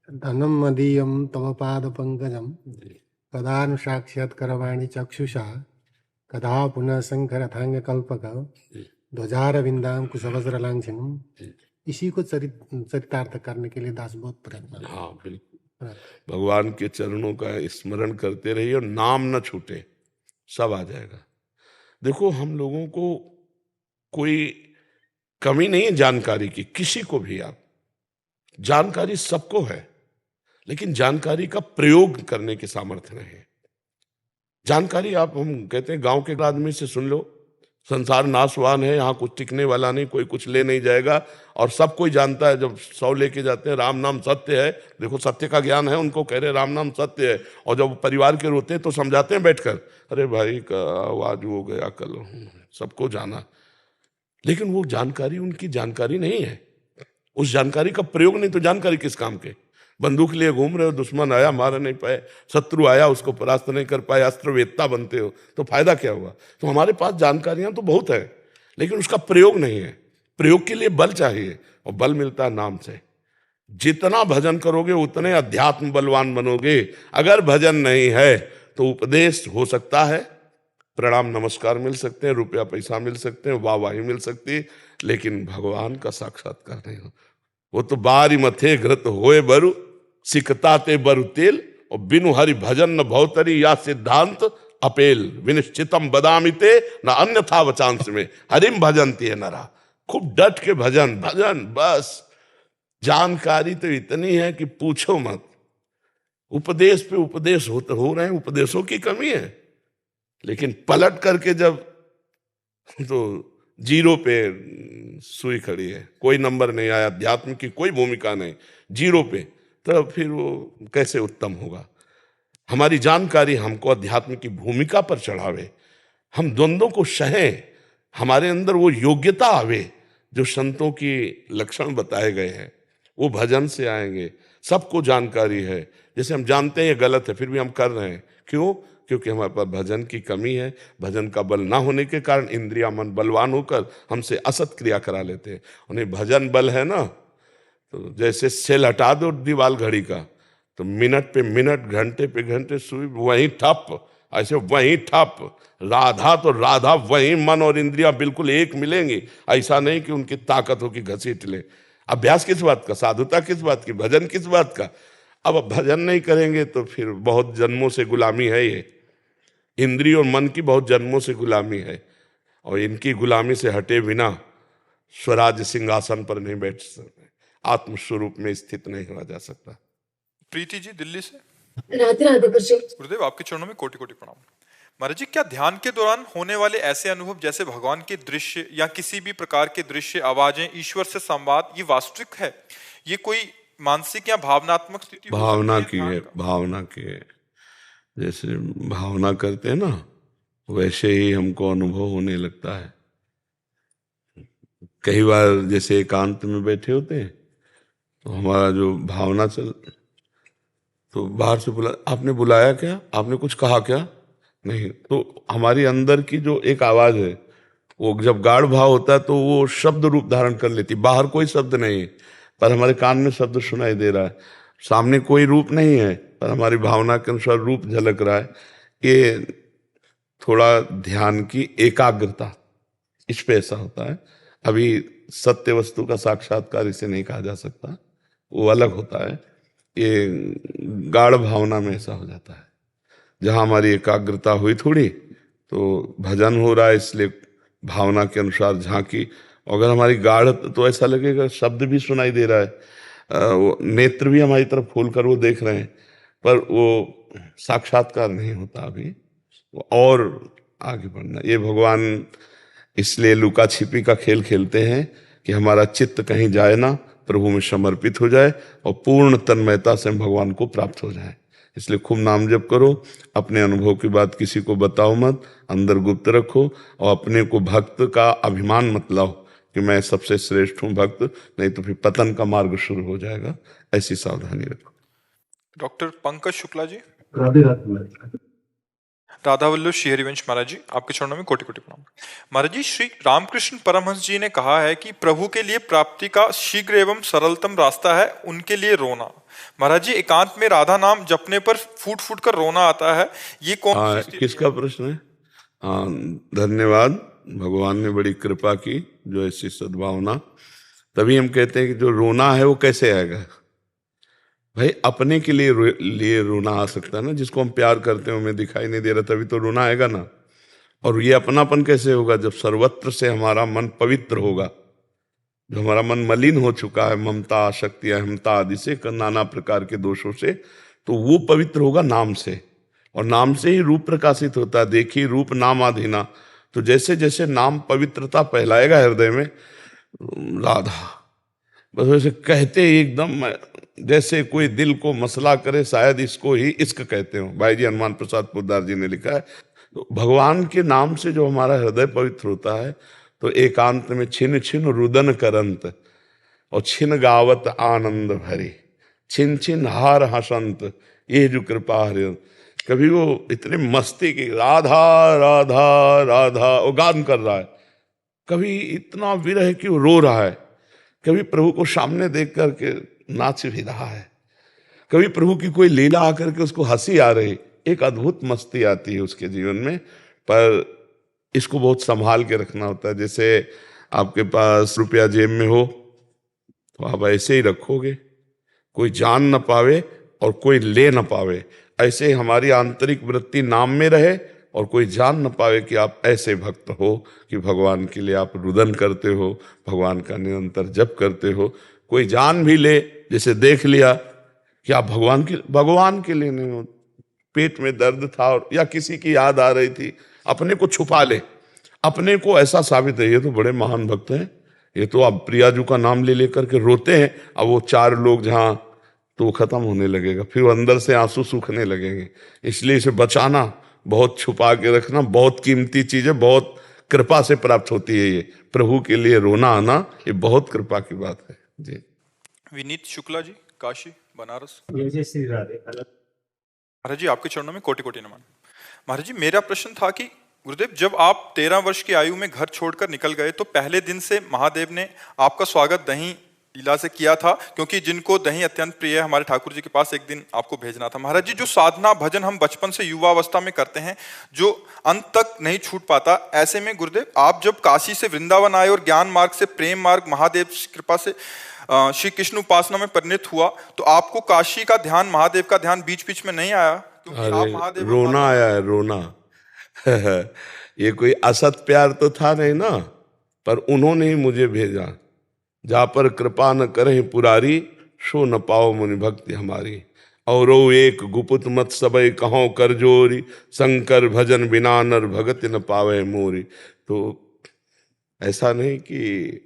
धनं मदीयं तव पादपङ्कजं कदा नु साक्षात्करवाणि चक्षुषा कदा पुनः शङ्खरथाङ्गकल्पक ध्वजारविन्दां कुशवज्रलांछनम्। इसी को चरितार्थ करने के लिए दास बहुत प्रयत्न। हाँ बिल्कुल, भगवान के चरणों का स्मरण करते रहिए और नाम न छूटे, सब आ जाएगा। देखो, हम लोगों को कोई कमी नहीं है जानकारी की, किसी को भी आप, जानकारी सबको है, लेकिन जानकारी का प्रयोग करने की सामर्थ्य नहीं है। जानकारी आप, हम कहते हैं गांव के आदमी से सुन लो, संसार नाशवान है, यहाँ कुछ टिकने वाला नहीं, कोई कुछ ले नहीं जाएगा, और सब कोई जानता है। जब 100 लेके जाते हैं राम नाम सत्य है, देखो सत्य का ज्ञान है उनको, कह रहे राम नाम सत्य है, और जब परिवार के रोते हैं तो समझाते हैं बैठकर, अरे भाई का आवाज हो गया कल, सबको जाना, लेकिन वो जानकारी उनकी जानकारी नहीं है, उस जानकारी का प्रयोग नहीं, तो जानकारी किस काम के? बंदूक लिए घूम रहे हो, दुश्मन आया मार नहीं पाए, शत्रु आया उसको परास्त नहीं कर पाए, अस्त्र वेत्ता बनते हो, तो फायदा क्या हुआ? तो हमारे पास जानकारियां तो बहुत है, लेकिन उसका प्रयोग नहीं है। प्रयोग के लिए बल चाहिए, और बल मिलता है नाम से। जितना भजन करोगे उतने अध्यात्म बलवान बनोगे। अगर भजन नहीं है तो उपदेश हो सकता है, प्रणाम नमस्कार मिल सकते हैं, रुपया पैसा मिल सकते हैं, वाहवाही मिल सकती है, लेकिन भगवान का साक्षात्कार नहीं हो। वो तो बारी मथे घृत होए बरु सिकता ते बरु तेल, और बिनु हरि भजन न भौतरी या सिद्धांत अपेल, विनिश्चितम बदामिते न अन्यथा वचांस में हरिम भजनती है नरा। खूब डट के भजन भजन, बस जानकारी तो इतनी है कि पूछो मत। उपदेश पे उपदेश हो रहे हैं, उपदेशों की कमी है, लेकिन पलट करके जब तो जीरो पे सुई खड़ी है, कोई नंबर नहीं आया, अध्यात्म की कोई भूमिका नहीं, जीरो पे, तो फिर वो कैसे उत्तम होगा? हमारी जानकारी हमको अध्यात्म की भूमिका पर चढ़ावे, हम द्वंद्वों को सहें, हमारे अंदर वो योग्यता आवे जो संतों की लक्षण बताए गए हैं, वो भजन से आएंगे। सबको जानकारी है, जैसे हम जानते हैं ये गलत है, फिर भी हम कर रहे हैं। क्यों? क्योंकि हमारे पास भजन की कमी है। भजन का बल ना होने के कारण इंद्रिया मन बलवान होकर हमसे असत क्रिया करा लेते हैं। उन्हें भजन बल है ना, तो जैसे सेल हटा दो दीवाल घड़ी का, तो मिनट पे मिनट, घंटे पे घंटे सुई वहीं ठप, ऐसे वहीं ठप। राधा तो राधा, वहीं मन और इंद्रियां बिल्कुल एक मिलेंगी। ऐसा नहीं कि उनकी ताकत हो कि घसीट ले। अभ्यास किस बात का, साधुता किस बात की, भजन किस बात का? अब भजन नहीं करेंगे तो फिर बहुत जन्मों से गुलामी है, ये इंद्रिय और मन की बहुत जन्मों से गुलामी है, और इनकी गुलामी से हटे बिना स्वराज सिंहासन पर नहीं बैठ सकते, आत्मस्वरूप में स्थित नहीं हुआ जा सकता। प्रीति जी दिल्ली से। राधे राधे गुरुदेव, आपके चरणों में कोटि कोटि प्रणाम। महाराज जी, क्या ध्यान के दौरान होने वाले ऐसे अनुभव जैसे भगवान के दृश्य या किसी भी प्रकार के दृश्य, आवाजें, ईश्वर से संवाद, ये वास्तविक है? ये कोई मानसिक या भावनात्मक स्थिति भावना की है, भावना की है। जैसे भावना करते हैं ना, वैसे ही हमको अनुभव होने लगता है। कई बार जैसे एकांत में बैठे होते हैं तो हमारा जो भावना चल, तो बाहर से बुला, आपने बुलाया क्या, आपने कुछ कहा क्या? नहीं, तो हमारी अंदर की जो एक आवाज है, वो जब गाढ़ भाव होता है तो वो शब्द रूप धारण कर लेती। बाहर कोई शब्द नहीं है, पर हमारे कान में शब्द सुनाई दे रहा है। सामने कोई रूप नहीं है, पर हमारी भावना के अनुसार रूप झलक रहा है। ये थोड़ा ध्यान की एकाग्रता, इस पे ऐसा होता है। अभी सत्य वस्तु का साक्षात्कार इसे नहीं कहा जा सकता, वो अलग होता है। ये गाढ़ भावना में ऐसा हो जाता है, जहां हमारी एकाग्रता हुई थोड़ी, तो भजन हो रहा है, इसलिए भावना के अनुसार झांकी। अगर हमारी गाढ़, तो ऐसा लगेगा शब्द भी सुनाई दे रहा है, वो नेत्र भी हमारी तरफ खोल कर वो देख रहे हैं, पर वो साक्षात्कार नहीं होता अभी। और आगे बढ़ना, ये भगवान इसलिए लुका छिपी का खेल खेलते हैं कि हमारा चित्त कहीं जाए ना, प्रभु में समर्पित हो जाए और पूर्ण तन्मयता से हम भगवान को प्राप्त हो जाए। इसलिए खूब नाम जप करो, अपने अनुभव की बात किसी को बताओ मत, अंदर गुप्त रखो, और अपने को भक्त का अभिमान मत लाओ कि मैं सबसे श्रेष्ठ हूं भक्त, नहीं तो फिर पतन का मार्ग शुरू हो जाएगा। ऐसी सावधानी रखो। डॉक्टर पंकज शुक्ला जी। राधे राधे। राधा वल्लभ श्री हरिवंश महाराज जी, आपके चरणों में कोटि कोटि प्रणाम। महाराज जी, श्री रामकृष्ण परमहंस जी ने कहा है कि प्रभु के लिए प्राप्ति का शीघ्र एवं सरलतम रास्ता है उनके लिए रोना। महाराज जी, एकांत में राधा नाम जपने पर फूट फूट कर रोना आता है, ये कौन सी स्थिति किसका प्रश्न है? हाँ, धन्यवाद। भगवान ने बड़ी कृपा की, जो ऐसी सद्भावना। तभी हम कहते हैं कि जो रोना है वो कैसे आएगा भाई? अपने के लिए रोना आ सकता है ना। जिसको हम प्यार करते हैं हमें दिखाई नहीं दे रहा, तभी तो रोना आएगा ना। और ये अपनापन कैसे होगा? जब सर्वत्र से हमारा मन पवित्र होगा। जो हमारा मन मलिन हो चुका है ममता, आसक्ति, अहमता आदि से, नाना प्रकार के दोषों से, तो वो पवित्र होगा नाम से। और नाम से ही रूप प्रकाशित होता है। देखिए रूप नाम आधीना। तो जैसे जैसे नाम पवित्रता फैलाएगा हृदय में, राधा, बस वैसे कहते ही एकदम जैसे कोई दिल को मसला करे, शायद इसको ही इश्क कहते हो। भाई जी हनुमान प्रसाद पोद्दार जी ने लिखा है। तो भगवान के नाम से जो हमारा हृदय पवित्र होता है, तो एकांत में छिन छिन रुदन करंत और छिन गावत आनंद भरी, छिन छिन हार हसंत, ये जो कृपा हरि। कभी वो इतने मस्ती की राधा राधा राधा वो गान कर रहा है, कभी इतना विरह कि वो रो रहा है, कभी प्रभु को सामने देख करके नाच भी रहा है, कभी प्रभु की कोई लीला आकर के उसको हंसी आ रही। एक अद्भुत मस्ती आती है उसके जीवन में। पर इसको बहुत संभाल के रखना होता है। जैसे आपके पास रुपया जेब में हो तो आप ऐसे ही रखोगे, कोई जान न पावे और कोई ले न पावे। ऐसे हमारी आंतरिक वृत्ति नाम में रहे और कोई जान न पावे कि आप ऐसे भक्त हो कि भगवान के लिए आप रुदन करते हो, भगवान का निरंतर जप करते हो। कोई जान भी ले, जैसे देख लिया कि आप भगवान के लिए नहीं हो, पेट में दर्द था और या किसी की याद आ रही थी, अपने को छुपा ले, अपने को ऐसा साबित है ये तो बड़े महान भक्त हैं, ये तो अब प्रियाजू का नाम ले लेकर के रोते हैं। अब वो चार लोग जहां, तो वो खत्म होने लगेगा, फिर वो अंदर से आंसू सूखने लगेंगे। इसलिए इसे बचाना, बहुत छुपा के रखना, बहुत कीमती चीज है, बहुत कृपा से प्राप्त होती है। ये प्रभु के लिए रोना आना, ये बहुत कृपा की बात है जी। विनीत शुक्ला जी, काशी बनारस। जय श्री राधे। महाराज जी, आपके चरणों में कोटि कोटि नमन। महाराज जी, मेरा प्रश्न था कि गुरुदेव, जब आप 13 वर्ष की आयु में घर छोड़कर निकल गए तो पहले दिन से महादेव ने आपका स्वागत दही लीला से किया था, क्योंकि जिनको दही अत्यंत प्रिय है, हमारे ठाकुर जी के पास एक दिन आपको भेजना था। महाराज जी, जो साधना भजन हम बचपन से युवावस्था में करते हैं, जो अंत तक नहीं छूट पाता, ऐसे में गुरुदेव आप जब काशी से वृंदावन आए और ज्ञान मार्ग से प्रेम मार्ग महादेव की कृपा से श्री कृष्ण उपासना में परिणित हुआ, तो आपको काशी का ध्यान, महादेव का ध्यान बीच बीच में नहीं आया? क्योंकि आप महादेव रोना आया है, रोना। ये कोई असत प्यार तो था नहीं ना, पर उन्होंने ही मुझे भेजा। जा पर कृपा न करे पुरारी, सो न पाओ मुनि भक्ति हमारी। और एक गुपुत मत सबई कहो कर जोरी, शंकर भजन बिना नर भगत न पावे मोरी। तो ऐसा नहीं कि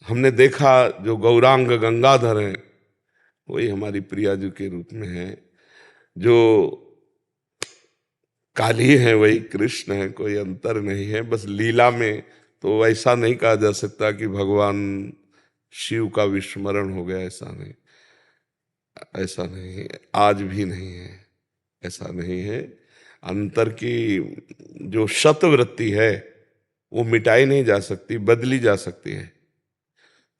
हमने देखा जो गौरांग गंगाधर हैं वही हमारी प्रियाजू के रूप में है, जो काली है वही कृष्ण है, कोई अंतर नहीं है। बस लीला में तो ऐसा नहीं कहा जा सकता कि भगवान शिव का विस्मरण हो गया, ऐसा नहीं, ऐसा नहीं है, आज भी नहीं है, ऐसा नहीं है। अंतर की जो शतवृत्ति है वो मिटाई नहीं जा सकती, बदली जा सकती है।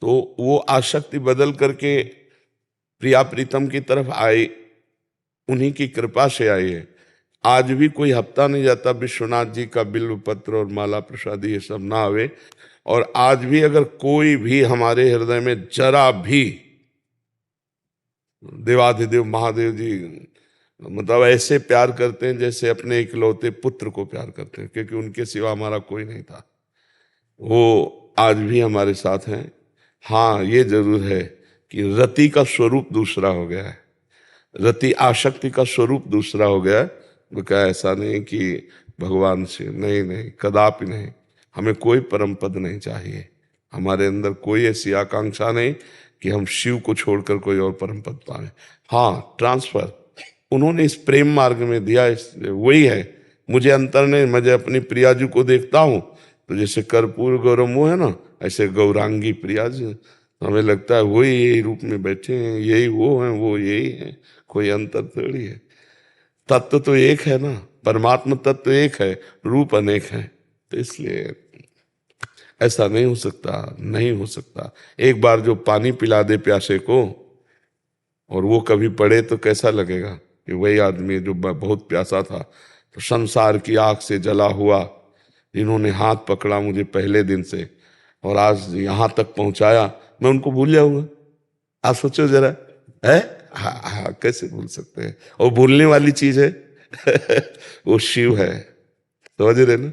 तो वो आसक्ति बदल करके प्रिया प्रीतम की तरफ आई, उन्हीं की कृपा से आई है। आज भी कोई हफ्ता नहीं जाता विश्वनाथ जी का बिल्व पत्र और माला प्रसादी ये सब ना आवे। और आज भी अगर कोई भी हमारे हृदय में जरा भी देवाधिदेव महादेव जी मतलब ऐसे प्यार करते हैं जैसे अपने इकलौते पुत्र को प्यार करते हैं, क्योंकि उनके सिवा हमारा कोई नहीं था, वो आज भी हमारे साथ हैं। हाँ, ये जरूर है कि रति का स्वरूप दूसरा हो गया है, रति आसक्ति का स्वरूप दूसरा हो गया है। तो क्या ऐसा नहीं कि भगवान से नहीं, नहीं, कदापि नहीं। हमें कोई परम पद नहीं चाहिए, हमारे अंदर कोई ऐसी आकांक्षा नहीं कि हम शिव को छोड़कर कोई और परम पद पाए। हाँ, ट्रांसफर उन्होंने इस प्रेम मार्ग में दिया, वही है। मुझे अंतर नहीं, मुझे अपनी प्रियाजू को देखता हूँ तो जैसे कर्पूर गौरमो है ना, ऐसे गौरांगी प्रियाजू, हमें लगता है वही यही रूप में बैठे हैं, यही वो हैं, वो यही है, कोई अंतर थोड़ी है। तत्व तो एक है ना, परमात्मा तत्व एक है, रूप अनेक है। तो इसलिए ऐसा नहीं हो सकता, नहीं हो सकता। एक बार जो पानी पिला दे प्यासे को और वो कभी पढ़े तो कैसा लगेगा कि वही आदमी जो बहुत प्यासा था, तो संसार की आग से जला हुआ, जिन्होंने हाथ पकड़ा मुझे पहले दिन से और आज यहाँ तक पहुंचाया, मैं उनको भूल जाऊंगा? आप सोचो जरा, है? हाँ हाँ, कैसे भूल सकते हैं? और भूलने वाली चीज है वो शिव है, समझ रहे ना?